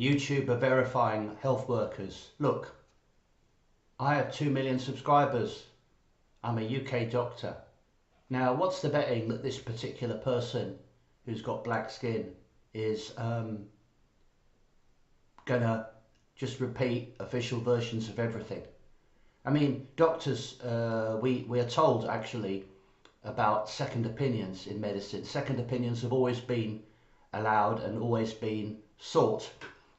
YouTube are verifying health workers. Look, I have 2 million subscribers. I'm a UK doctor. Now, what's the betting that this particular person who's got black skin is gonna just repeat official versions of everything? I mean, doctors, we are told actually about second opinions in medicine. Second opinions have always been allowed and always been sought.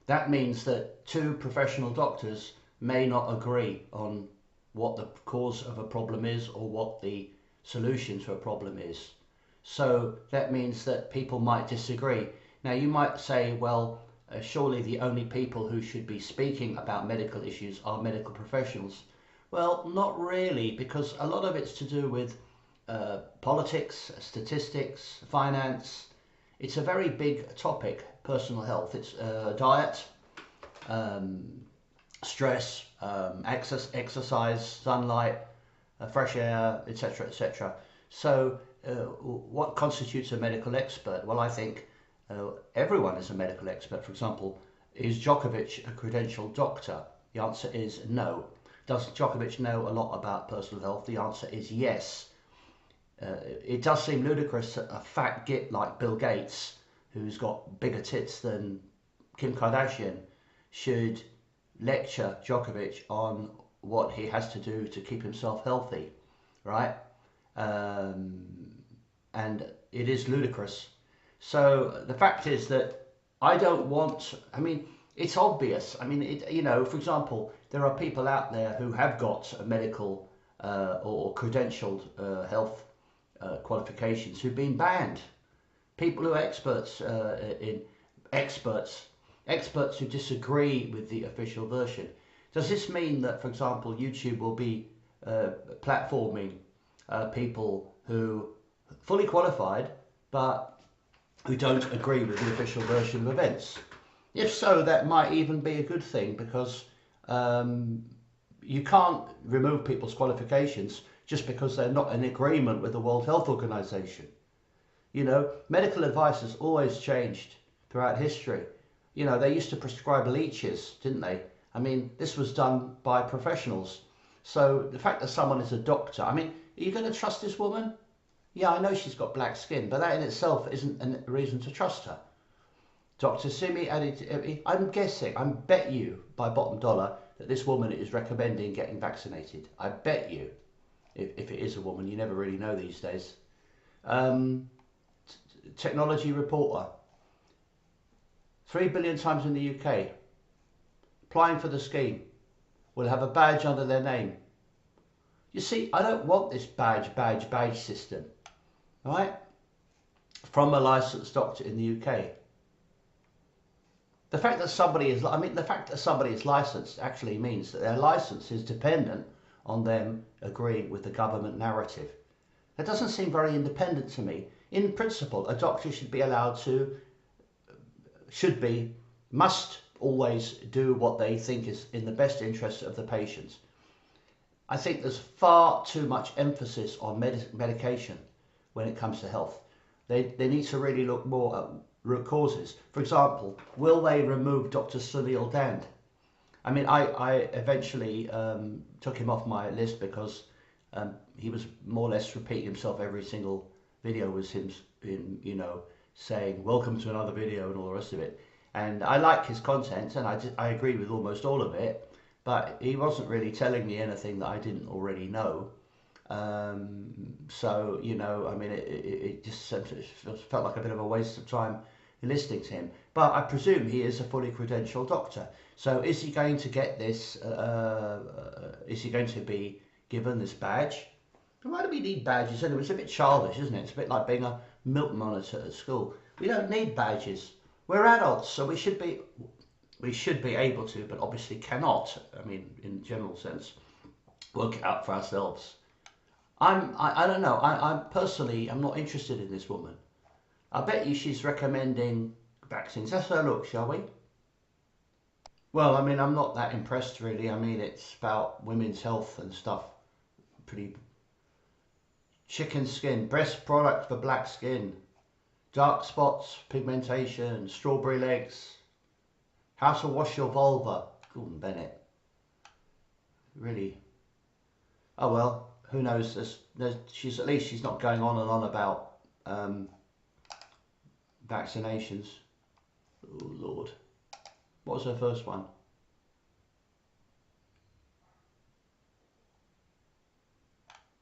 That means that two professional doctors may not agree on what the cause of a problem is or what the solution to a problem is. So that means that people might disagree. Now you might say, well, surely the only people who should be speaking about medical issues are medical professionals. Well, not really, because a lot of it's to do with politics, statistics, finance. It's a very big topic, personal health. It's diet, um, stress, exercise, sunlight, fresh air, etc., etc. So, what constitutes a medical expert? Well, I think everyone is a medical expert. For example, is Djokovic a credentialed doctor? The answer is no. Does Djokovic know a lot about personal health? The answer is yes. It does seem ludicrous that a fat git like Bill Gates, who's got bigger tits than Kim Kardashian, should lecture Djokovic on what he has to do to keep himself healthy, right? Um, and it is ludicrous. So the fact is that I don't want, I mean, it's obvious. I mean, for example, there are people out there who have got a medical or credentialed health qualifications who've been banned. People who are experts experts who disagree with the official version. Does this mean that, for example, YouTube will be platforming people who are fully qualified but who don't agree with the official version of events? If so, that might even be a good thing, because you can't remove people's qualifications just because they're not in agreement with the World Health Organization. Medical advice has always changed throughout history. They used to prescribe leeches, didn't they? I mean, this was done by professionals. So the fact that someone is a doctor, I mean, are you going to trust this woman? Yeah, I know she's got black skin, but that in itself isn't a reason to trust her. Dr. Simi added, I'm guessing, I bet you by bottom dollar that this woman is recommending getting vaccinated. I bet you, if it is a woman, you never really know these days. Technology reporter, 3 billion times in the UK, applying for the scheme, will have a badge under their name. You see, I don't want this badge system, right? From a licensed doctor in the UK. The fact that somebody is licensed actually means that their license is dependent on them agreeing with the government narrative. That doesn't seem very independent to me. In principle, a doctor should be allowed to, must always do what they think is in the best interest of the patient. I think there's far too much emphasis on medication when it comes to health. They need to really look more at root causes. For example, will they remove Dr. Sunil Dand? I mean, I eventually took him off my list because he was more or less repeating himself. Every single video was him, saying welcome to another video and all the rest of it. And I like his content, and I agree with almost all of it, but he wasn't really telling me anything that I didn't already know. So, I mean, it just felt like a bit of a waste of time listening to him. But I presume he is a fully credentialed doctor. So is he going to get this, is he going to be given this badge? Why do we need badges anyway? It's a bit childish, isn't it? It's a bit like being a milk monitor at school. We don't need badges. We're adults, so we should be able to, but obviously cannot, I mean, in general sense, work it out for ourselves. I don't know. I'm personally, I'm not interested in this woman. I bet you she's recommending vaccines. Let's have a look, shall we? Well, I mean, I'm not that impressed really. I mean, it's about women's health and stuff. Pretty. Chicken skin, breast product for black skin, dark spots, pigmentation, strawberry legs, How to wash your vulva. Gordon Bennett. Really. Oh well, who knows? She's at least she's not going on and on about vaccinations. Oh Lord. What was her first one?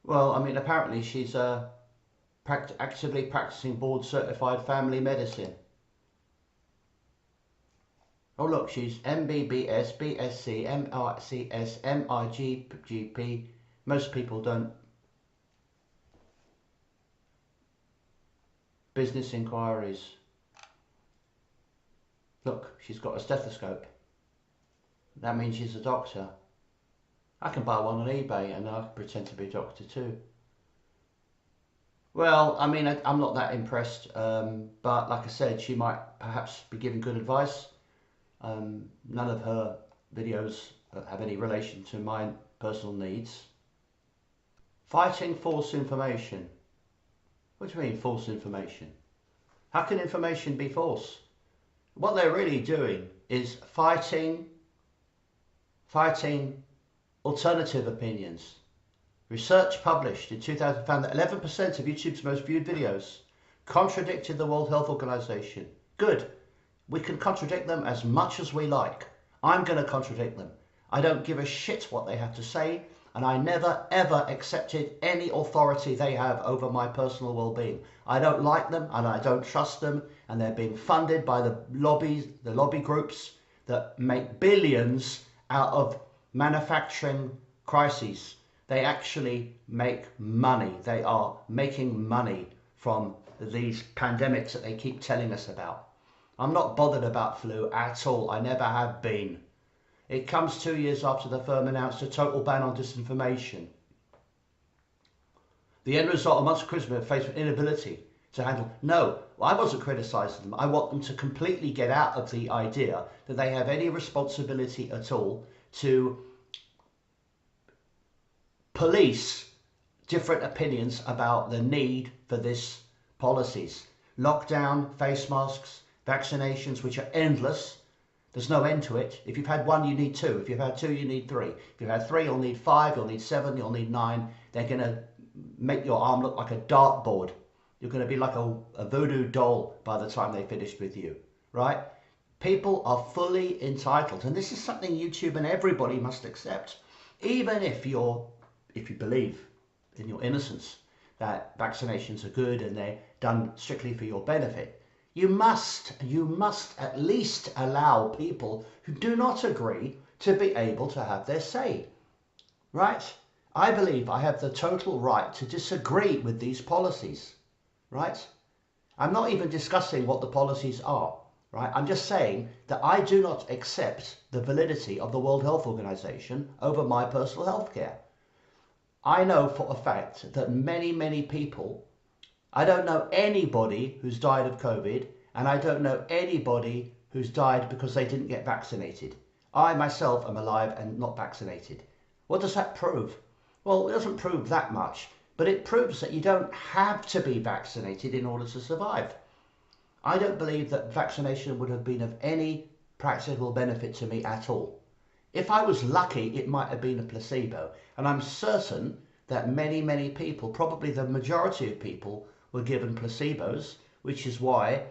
Well, I mean, apparently she's actively practicing board certified family medicine. Oh look, she's MBBS, BSc, MRCS, MIGP. Most people don't. Business inquiries. Look, she's got a stethoscope. That means she's a doctor. I can buy one on eBay and I can pretend to be a doctor too. Well, I mean, I'm not that impressed, but like I said, she might perhaps be giving good advice. None of her videos have any relation to my personal needs. Fighting false information. What do you mean false information? How can information be false? What they're really doing is fighting alternative opinions. Research published in 2000 found that 11% of YouTube's most viewed videos contradicted the World Health Organization. Good. We can contradict them as much as we like. I'm going to contradict them. I don't give a shit what they have to say, and I never ever accepted any authority they have over my personal well-being. I don't like them and I don't trust them, and they're being funded by the lobby groups that make billions out of manufacturing crises. They actually make money. They are making money from these pandemics that they keep telling us about. I'm not bothered about flu at all. I never have been. It comes 2 years after the firm announced a total ban on disinformation. The end result amongst criticism faced with inability to handle. No, I wasn't criticising them. I want them to completely get out of the idea that they have any responsibility at all to police different opinions about the need for this policies. Lockdown, face masks, vaccinations, which are endless. There's no end to it. If you've had one, you need two. If you've had two, you need three. If you've had three, you'll need five, you'll need seven, you'll need nine. They're going to make your arm look like a dartboard. You're going to be like a voodoo doll by the time they finished with you, right? People are fully entitled, and this is something YouTube and everybody must accept, even if you believe in your innocence that vaccinations are good and they're done strictly for your benefit. You must at least allow people who do not agree to be able to have their say, right? I believe I have the total right to disagree with these policies, right? I'm not even discussing what the policies are, right? I'm just saying that I do not accept the validity of the World Health Organization over my personal health care. I know for a fact that many people, I don't know anybody who's died of COVID, and I don't know anybody who's died because they didn't get vaccinated. I myself am alive and not vaccinated. What does that prove? Well, it doesn't prove that much, but it proves that you don't have to be vaccinated in order to survive. I don't believe that vaccination would have been of any practical benefit to me at all. If I was lucky, it might have been a placebo, and I'm certain that many people, probably the majority of people, were given placebos, which is why,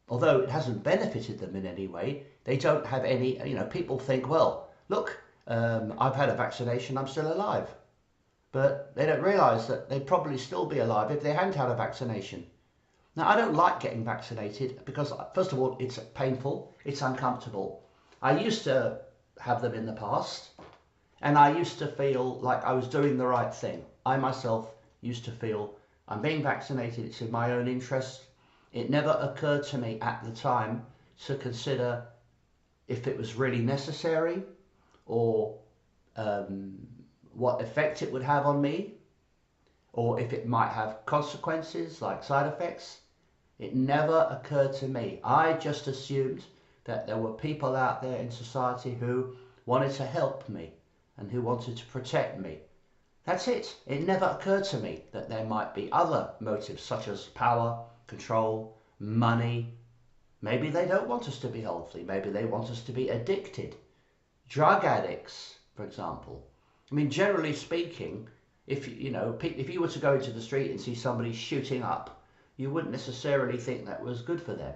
although it hasn't benefited them in any way, they don't have any, people think, well, look, I've had a vaccination, I'm still alive. But they don't realise that they'd probably still be alive if they hadn't had a vaccination. Now, I don't like getting vaccinated because, first of all, it's painful, it's uncomfortable. I used to have them in the past, and I used to feel like I was doing the right thing. I myself used to feel I'm being vaccinated, it's in my own interest. It never occurred to me at the time to consider if it was really necessary or what effect it would have on me, or if it might have consequences like side effects. It never occurred to me. I just assumed that there were people out there in society who wanted to help me and who wanted to protect me. That's it. It never occurred to me that there might be other motives such as power, control, money, Maybe they don't want us to be healthy. Maybe they want us to be addicted. Drug addicts, for example. I mean, generally speaking, if if you were to go into the street and see somebody shooting up, you wouldn't necessarily think that was good for them.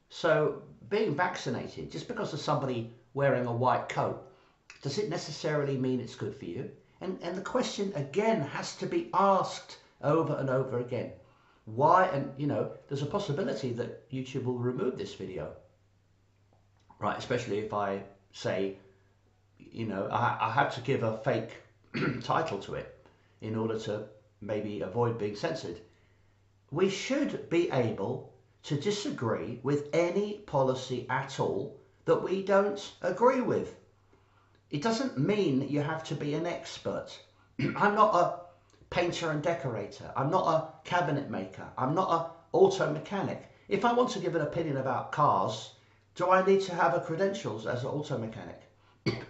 So being vaccinated, just because of somebody wearing a white coat, does it necessarily mean it's good for you? And the question again has to be asked over and over again. Why? And there's a possibility that YouTube will remove this video, right? Especially if I say, I have to give a fake title to it in order to maybe avoid being censored. We should be able to disagree with any policy at all that we don't agree with. It doesn't mean that you have to be an expert. I'm not a painter and decorator. I'm not a cabinet maker. I'm not an auto mechanic. If I want to give an opinion about cars, do I need to have a credentials as an auto mechanic?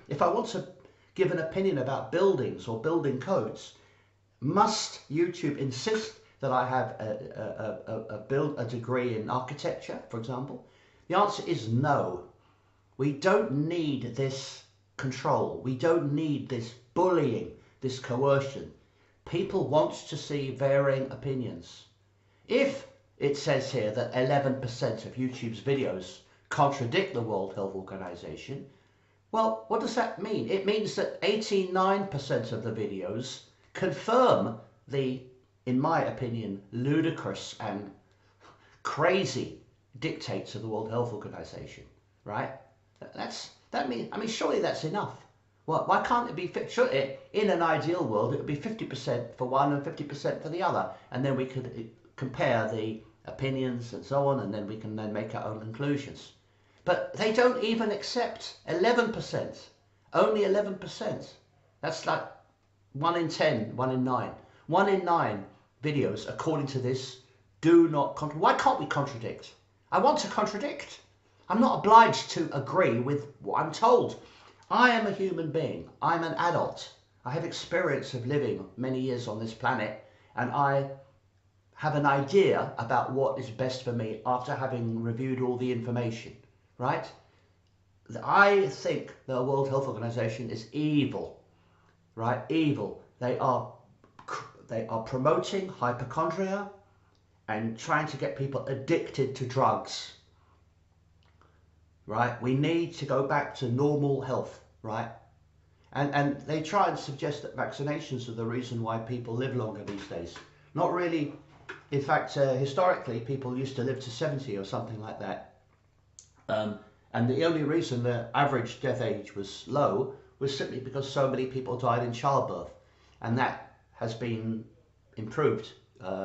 If I want to give an opinion about buildings or building codes, must YouTube insist that I have a degree in architecture, for example? The answer is no. We don't need this control. We don't need this bullying, this coercion. People want to see varying opinions. If it says here that 11% of YouTube's videos contradict the World Health Organization, well, what does that mean? It means that 89% of the videos confirm the, in my opinion, ludicrous and crazy dictates of the World Health Organization, right? Surely that's enough. Well, why can't it be, in an ideal world, it would be 50% for one and 50% for the other, and then we could compare the opinions and so on, and then we can then make our own conclusions. But they don't even accept 11%, only 11%. That's like 1 in 10, 1 in 9. 1 in 9 videos, according to this, do not contradict. Why can't we contradict? I want to contradict. I'm not obliged to agree with what I'm told. I am a human being. I'm an adult. I have experience of living many years on this planet, and I have an idea about what is best for me after having reviewed all the information, right? I think the World Health Organization is evil, right? Evil. They are promoting hypochondria and trying to get people addicted to drugs, right? We need to go back to normal health, right? And they try and suggest that vaccinations are the reason why people live longer these days. Not really. In fact, historically, people used to live to 70 or something like that. And the only reason the average death age was low was simply because so many people died in childbirth. And that has been improved.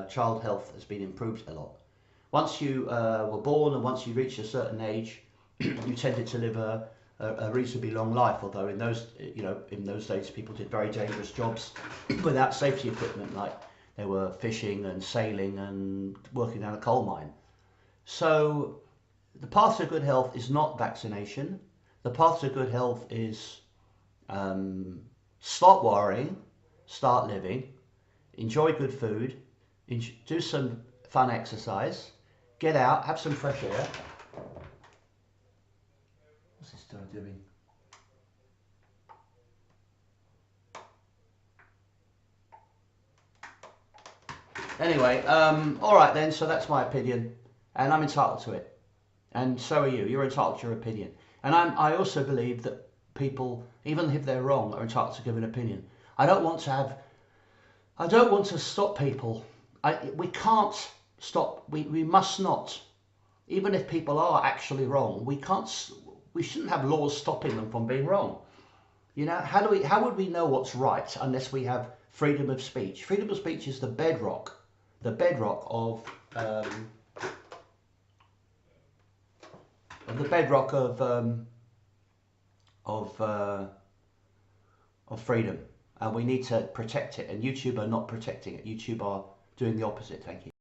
Child health has been improved a lot. Once you were born and once you reached a certain age, you tended to live a reasonably long life. Although in those days people did very dangerous jobs without safety equipment, like they were fishing and sailing and working down a coal mine. So the path to good health is not vaccination. The path to good health is stop worrying, start living, enjoy good food, do some fun exercise, get out, have some fresh air. What's this guy doing? Anyway, all right then, so that's my opinion, and I'm entitled to it. And so are you. You're entitled to your opinion. And I also believe that people, even if they're wrong, are entitled to give an opinion. I don't want to stop people. We can't stop. We must not. Even if people are actually wrong, we shouldn't have laws stopping them from being wrong. How would we know what's right unless we have freedom of speech? Freedom of speech is the bedrock of freedom, and we need to protect it. And YouTube are not protecting it. YouTube are doing the opposite. Thank you.